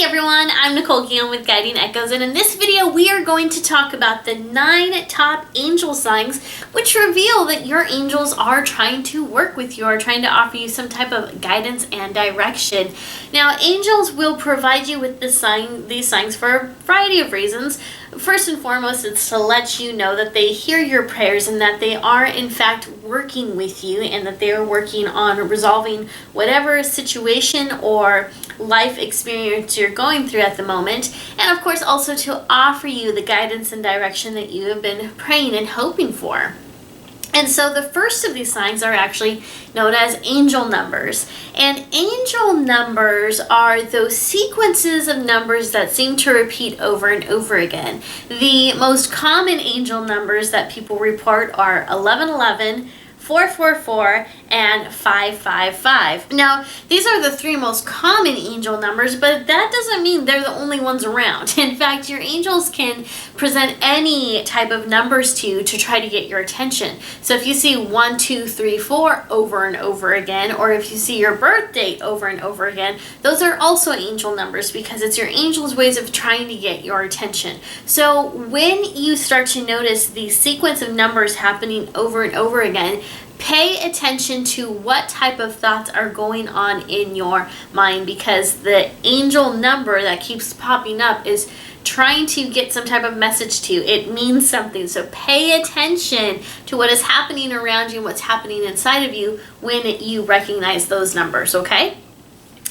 Hey everyone, I'm Nicole with Guiding Echoes, and in this video we are going to talk about the 9 top angel signs which reveal that your angels are trying to work with you, are trying to offer you some type of guidance and direction. Now, angels will provide you with these signs for a variety of reasons. First and foremost, it's to let you know that they hear your prayers and that they are in fact working with you, and that they are working on resolving whatever situation or life experience you're going through at the moment, and of course also to offer you the guidance and direction that you have been praying and hoping for. And so the first of these signs are actually known as angel numbers. And angel numbers are those sequences of numbers that seem to repeat over and over again. The most common angel numbers that people report are 1111, 444, and 555. Now, these are the 3 most common angel numbers, but that doesn't mean they're the only ones around. In fact, your angels can present any type of numbers to you to try to get your attention. So if you see 1, 2, 3, 4 over and over again, or if you see your birth date over and over again, those are also angel numbers, because it's your angel's ways of trying to get your attention. So when you start to notice the sequence of numbers happening over and over again, pay attention to what type of thoughts are going on in your mind, because the angel number that keeps popping up is trying to get some type of message to you. It means something. So pay attention to what is happening around you, what's happening inside of you when you recognize those numbers, okay?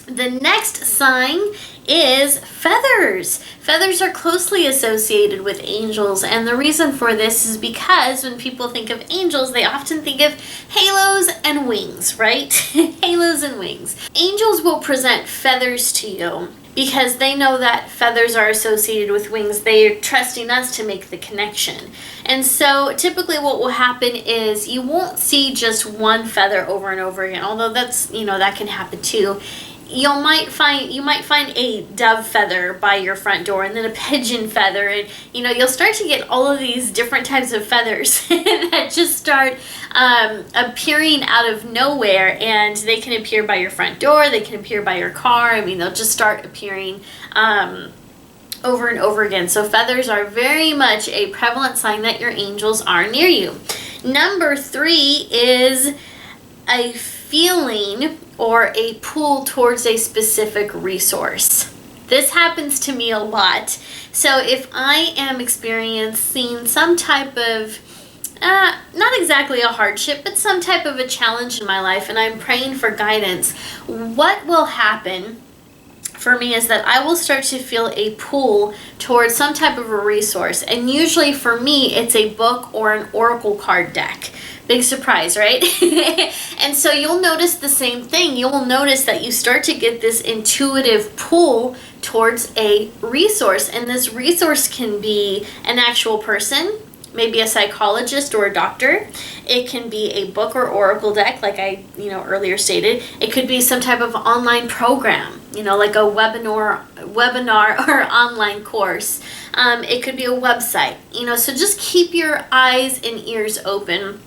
The next sign is feathers. Feathers are closely associated with angels, and the reason for this is because when people think of angels, they often think of halos and wings, right? Halos and wings. Angels will present feathers to you because they know that feathers are associated with wings. They're trusting us to make the connection. And so typically what will happen is you won't see just one feather over and over again, although that's, that can happen too. You might find a dove feather by your front door, and then a pigeon feather, and you'll start to get all of these different types of feathers that just start appearing out of nowhere, and they can appear by your front door, they can appear by your car. I mean, they'll just start appearing over and over again. So feathers are very much a prevalent sign that your angels are near you. Number 3 is a feeling or a pull towards a specific resource. This happens to me a lot. So if I am experiencing some type of, not exactly a hardship, but some type of a challenge in my life, and I'm praying for guidance, what will happen for me is that I will start to feel a pull towards some type of a resource. And usually for me, it's a book or an oracle card deck. Big surprise, right? And so you'll notice the same thing. You'll notice that you start to get this intuitive pull towards a resource. And this resource can be an actual person, maybe a psychologist or a doctor. It can be a book or oracle deck, like I earlier stated. It could be some type of online program, like a webinar or online course. It could be a website, so just keep your eyes and ears open.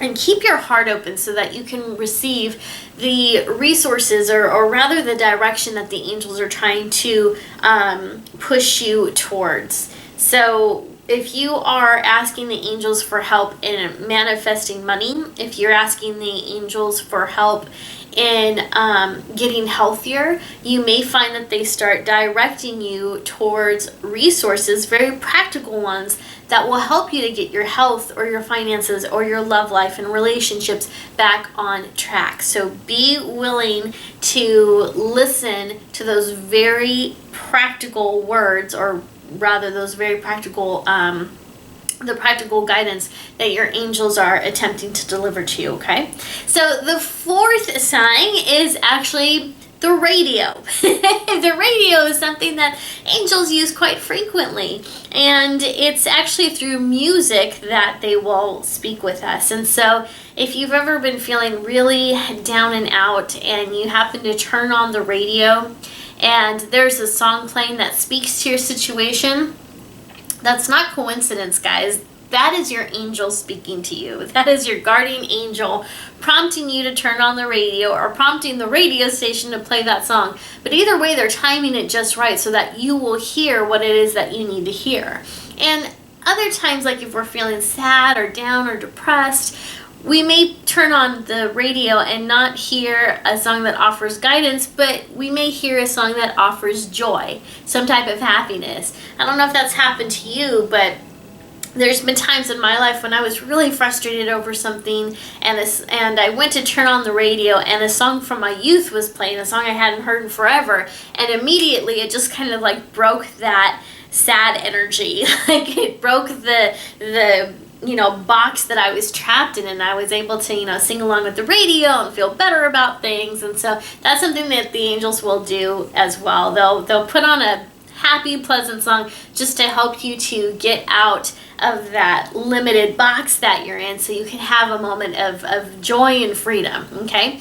And keep your heart open so that you can receive the resources, or rather the direction that the angels are trying to push you towards. So if you are asking the angels for help in manifesting money, if you're asking the angels for help in getting healthier, you may find that they start directing you towards resources, very practical ones, that will help you to get your health or your finances or your love life and relationships back on track. So be willing to listen to those very practical words, or rather those very practical the practical guidance that your angels are attempting to deliver to you, okay? So the 4th sign is actually the radio. The radio is something that angels use quite frequently, and it's actually through music that they will speak with us. And so if you've ever been feeling really down and out and you happen to turn on the radio and there's a song playing that speaks to your situation, that's not coincidence, guys. that is your angel speaking to you. That is your guardian angel prompting you to turn on the radio or prompting the radio station to play that song. But either way, they're timing it just right so that you will hear what it is that you need to hear. And other times, like if we're feeling sad or down or depressed, we may turn on the radio and not hear a song that offers guidance, but we may hear a song that offers joy, some type of happiness. I don't know if that's happened to you, but there's been times in my life when I was really frustrated over something, and I went to turn on the radio, and a song from my youth was playing, a song I hadn't heard in forever, and immediately it just kind of like broke that sad energy. Like it broke the box that I was trapped in, and I was able to, sing along with the radio and feel better about things. And so that's something that the angels will do as well. They'll put on a happy, pleasant song just to help you to get out of that limited box that you're in so you can have a moment of joy and freedom, okay?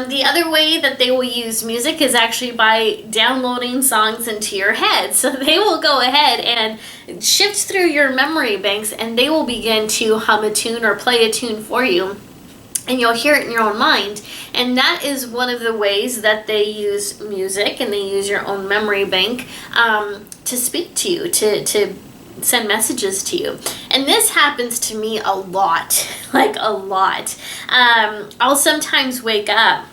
The other way that they will use music is actually by downloading songs into your head. So they will go ahead and shift through your memory banks, and they will begin to hum a tune or play a tune for you, and you'll hear it in your own mind. And that is one of the ways that they use music, and they use your own memory bank to speak to you, to send messages to you. And this happens to me a lot, like a lot. I'll sometimes wake up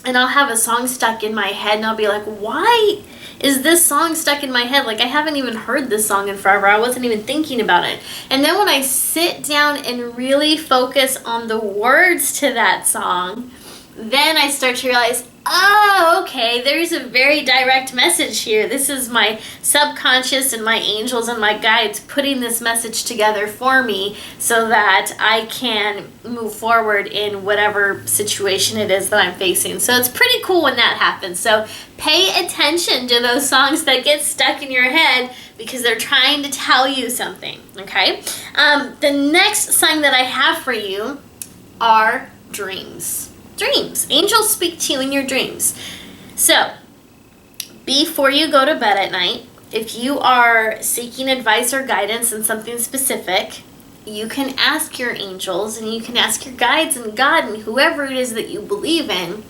and I'll have a song stuck in my head, and I'll be like, why is this song stuck in my head? Like, I haven't even heard this song in forever. I wasn't even thinking about it. And then when I sit down and really focus on the words to that song, then I start to realize, oh, okay, there's a very direct message here. This is my subconscious and my angels and my guides putting this message together for me so that I can move forward in whatever situation it is that I'm facing. So it's pretty cool when that happens. So pay attention to those songs that get stuck in your head, because they're trying to tell you something, okay? The next sign that I have for you are dreams. Dreams. Angels speak to you in your dreams. So, before you go to bed at night, if you are seeking advice or guidance in something specific, you can ask your angels, and you can ask your guides and God and whoever it is that you believe in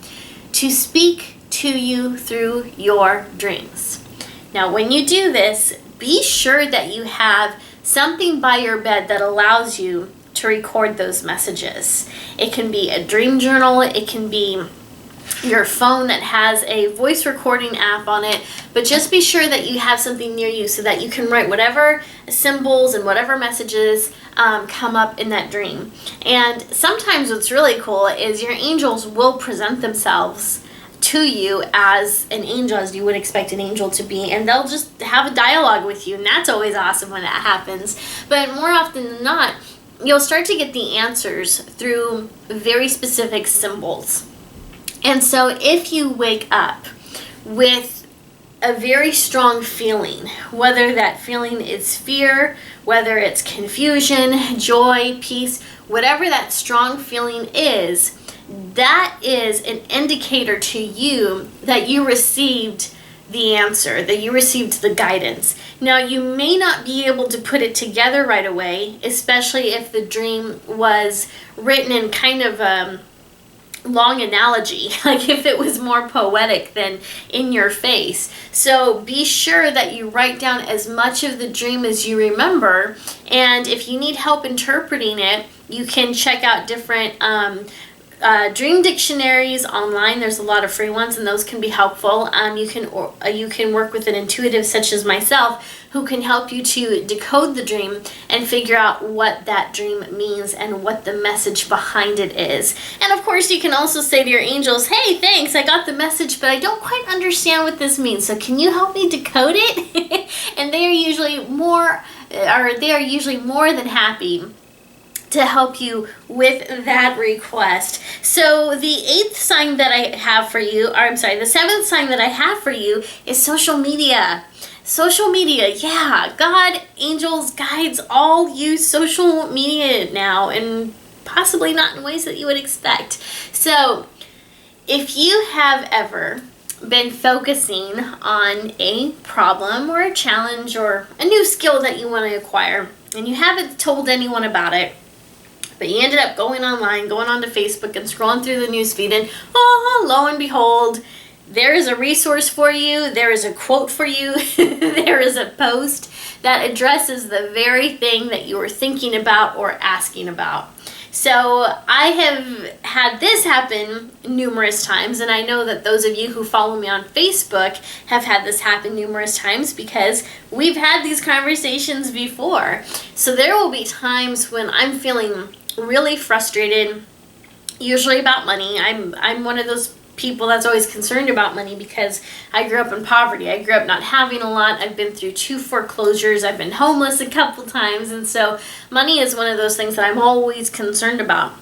to speak to you through your dreams. Now, when you do this, be sure that you have something by your bed that allows you to record those messages. It can be a dream journal, it can be your phone that has a voice recording app on it, but just be sure that you have something near you so that you can write whatever symbols and whatever messages come up in that dream. And sometimes what's really cool is your angels will present themselves to you as an angel, as you would expect an angel to be, and they'll just have a dialogue with you, and that's always awesome when that happens. But more often than not, you'll start to get the answers through very specific symbols. And so if you wake up with a very strong feeling, whether that feeling is fear, whether it's confusion, joy, peace, whatever that strong feeling is, that is an indicator to you that you received the answer, that you received the guidance. Now, you may not be able to put it together right away, especially if the dream was written in kind of a long analogy, like if it was more poetic than in your face. So be sure that you write down as much of the dream as you remember, and if you need help interpreting it, you can check out different dream dictionaries online. There's a lot of free ones, and those can be helpful. You can work with an intuitive such as myself, who can help you to decode the dream and figure out what that dream means and what the message behind it is. And of course, you can also say to your angels, hey, thanks, I got the message, but I don't quite understand what this means, so can you help me decode it? And they are usually more than happy to help you with that request. So the 8th sign that I have for you, or I'm sorry, the 7th sign that I have for you is social media. Social media, yeah, God, angels, guides all use social media now, and possibly not in ways that you would expect. So if you have ever been focusing on a problem or a challenge or a new skill that you want to acquire, and you haven't told anyone about it, but you ended up going online, going onto Facebook and scrolling through the newsfeed, and lo and behold, there is a resource for you, there is a quote for you, there is a post that addresses the very thing that you were thinking about or asking about. So I have had this happen numerous times, and I know that those of you who follow me on Facebook have had this happen numerous times because we've had these conversations before. So there will be times when I'm feeling really frustrated, usually about money. I'm one of those people that's always concerned about money because I grew up in poverty. I grew up not having a lot. I've been through 2 foreclosures. I've been homeless a couple times. And so money is one of those things that I'm always concerned about.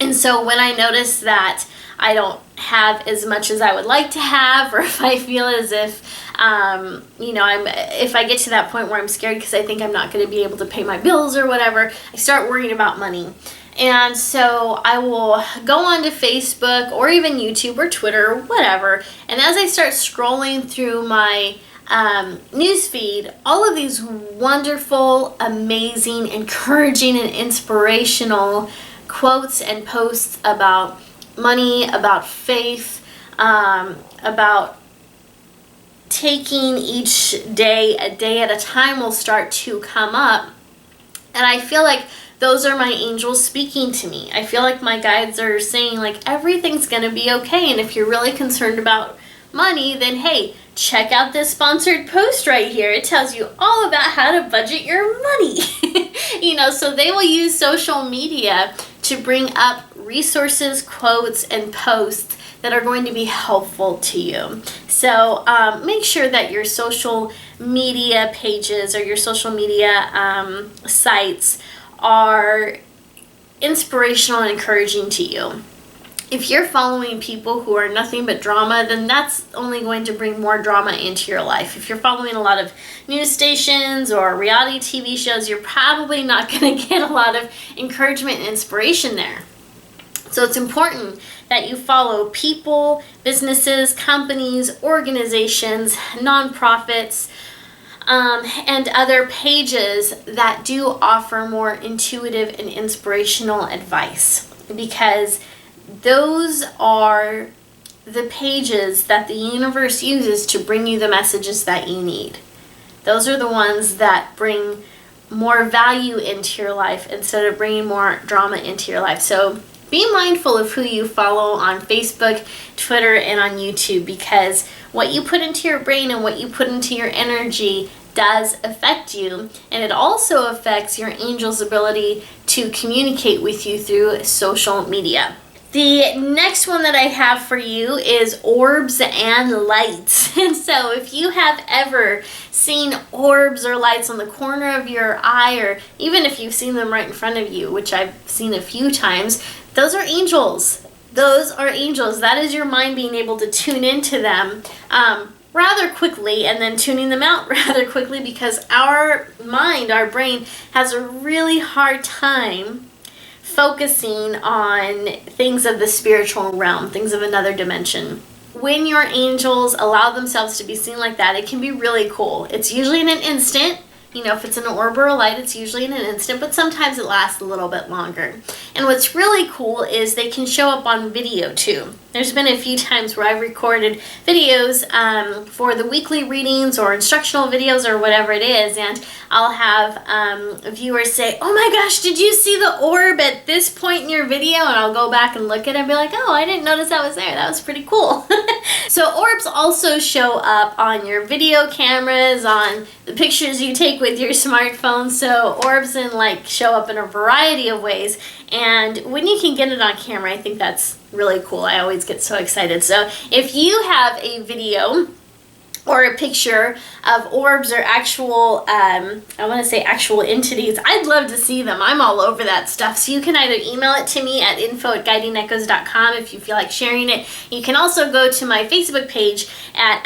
And so when I notice that I don't have as much as I would like to have, or if I feel as if, if I get to that point where I'm scared because I think I'm not going to be able to pay my bills or whatever, I start worrying about money. And so I will go onto Facebook or even YouTube or Twitter or whatever. And as I start scrolling through my newsfeed, all of these wonderful, amazing, encouraging, and inspirational quotes and posts about money, about faith, about taking each day a day at a time will start to come up. And I feel like those are my angels speaking to me. I feel like my guides are saying, like, everything's going to be okay. And if you're really concerned about money, then hey, check out this sponsored post right here. It tells you all about how to budget your money. So they will use social media to bring up resources, quotes, and posts that are going to be helpful to you. So make sure that your social media pages or your social media sites are inspirational and encouraging to you. If you're following people who are nothing but drama, then that's only going to bring more drama into your life. If you're following a lot of news stations or reality TV shows, you're probably not going to get a lot of encouragement and inspiration there. So it's important that you follow people, businesses, companies, organizations, nonprofits, and other pages that do offer more intuitive and inspirational advice, because those are the pages that the universe uses to bring you the messages that you need. Those are the ones that bring more value into your life instead of bringing more drama into your life. So be mindful of who you follow on Facebook, Twitter, and on YouTube, because what you put into your brain and what you put into your energy does affect you, and it also affects your angel's ability to communicate with you through social media. The next one that I have for you is orbs and lights. And so if you have ever seen orbs or lights on the corner of your eye, or even if you've seen them right in front of you, which I've seen a few times, those are angels. Those are angels. That is your mind being able to tune into them rather quickly and then tuning them out rather quickly, because our mind, our brain, has a really hard time focusing on things of the spiritual realm, things of another dimension. When your angels allow themselves to be seen like that, it can be really cool. It's usually in an instant. If it's an orb or a light, it's usually in an instant, but sometimes it lasts a little bit longer. And what's really cool is they can show up on video too. There's been a few times where I've recorded videos for the weekly readings or instructional videos or whatever it is, and I'll have viewers say, "Oh my gosh, did you see the orb at this point in your video?" And I'll go back and look at it and be like, "Oh, I didn't notice that was there. That was pretty cool." So orbs also show up on your video cameras, on the pictures you take with your smartphone. So orbs and light show up in a variety of ways, and when you can get it on camera, I think that's really cool. I always get so excited. So if you have a video or a picture of orbs or actual, actual entities, I'd love to see them. I'm all over that stuff. So you can either email it to me at info@guidingechoes.com if you feel like sharing it. You can also go to my Facebook page at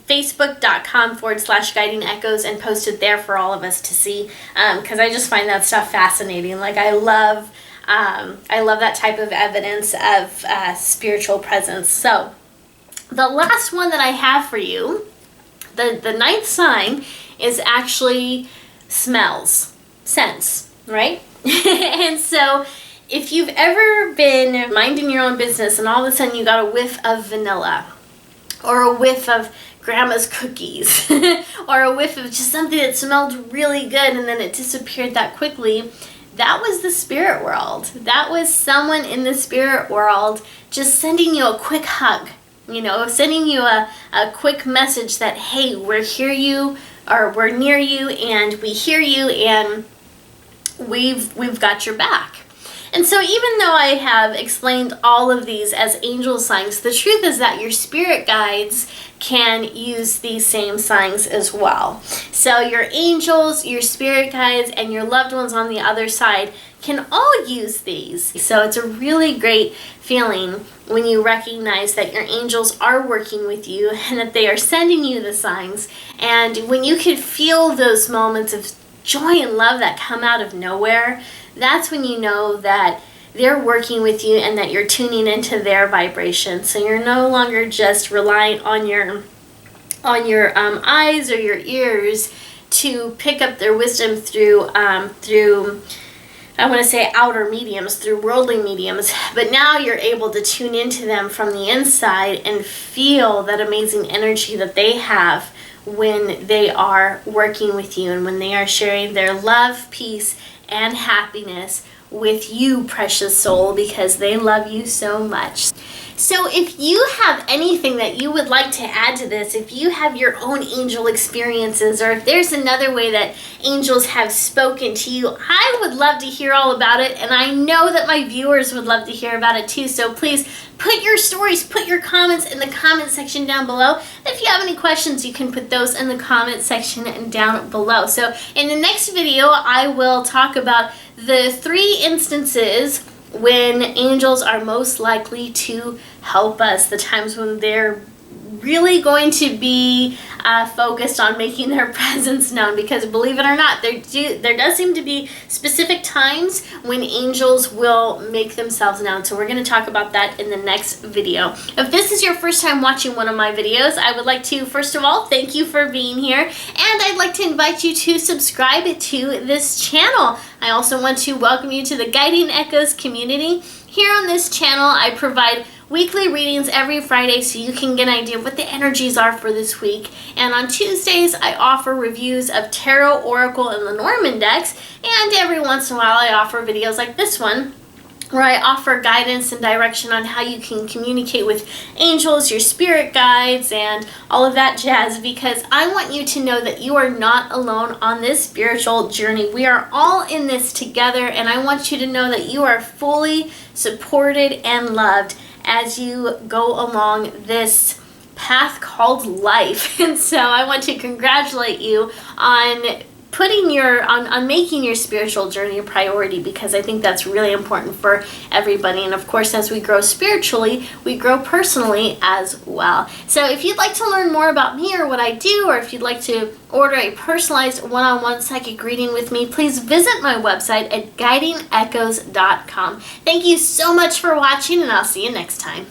facebook.com/guiding echoes and post it there for all of us to see, because I just find that stuff fascinating. Like, I love that type of evidence of spiritual presence. So the last one that I have for you, the ninth sign, is actually smells. sense, right? And so if you've ever been minding your own business and all of a sudden you got a whiff of vanilla or a whiff of grandma's cookies or a whiff of just something that smelled really good and then it disappeared that quickly, that was the spirit world. That was someone in the spirit world just sending you a quick hug, sending you a quick message that, hey, we're near you and we hear you and we've got your back. And so even though I have explained all of these as angel signs, the truth is that your spirit guides can use these same signs as well. So your angels, your spirit guides, and your loved ones on the other side can all use these. So it's a really great feeling when you recognize that your angels are working with you and that they are sending you the signs. And when you can feel those moments of joy and love that come out of nowhere, that's when you know that they're working with you and that you're tuning into their vibration. So you're no longer just relying on your eyes or your ears to pick up their wisdom through I want to say outer mediums, through worldly mediums, but now you're able to tune into them from the inside and feel that amazing energy that they have when they are working with you and when they are sharing their love, peace, and happiness with you, precious soul, because they love you so much. So if you have anything that you would like to add to this, if you have your own angel experiences, or if there's another way that angels have spoken to you, I would love to hear all about it, and I know that my viewers would love to hear about it too. So please put your stories, put your comments in the comment section down below. If you have any questions, you can put those in the comment section down below. So in the next video, I will talk about the 3 instances when angels are most likely to help us, the times when they're really going to be focused on making their presence known, because believe it or not, there does seem to be specific times when angels will make themselves known. So we're going to talk about that in the next video. If this is your first time watching one of my videos, I would like to first of all thank you for being here, and I'd like to invite you to subscribe to this channel. I also want to welcome you to the Guiding Echoes community. Here on this channel, I provide weekly readings every Friday so you can get an idea of what the energies are for this week. And on Tuesdays, I offer reviews of Tarot, Oracle, and Lenormand decks. And every once in a while, I offer videos like this one, where I offer guidance and direction on how you can communicate with angels, your spirit guides, and all of that jazz, because I want you to know that you are not alone on this spiritual journey. We are all in this together, and I want you to know that you are fully supported and loved as you go along this path called life. And so I want to congratulate you on making your spiritual journey a priority, because I think that's really important for everybody. And of course, as we grow spiritually, we grow personally as well. So if you'd like to learn more about me or what I do, or if you'd like to order a personalized one-on-one psychic reading with me, please visit my website at guidingechoes.com. Thank you so much for watching, and I'll see you next time.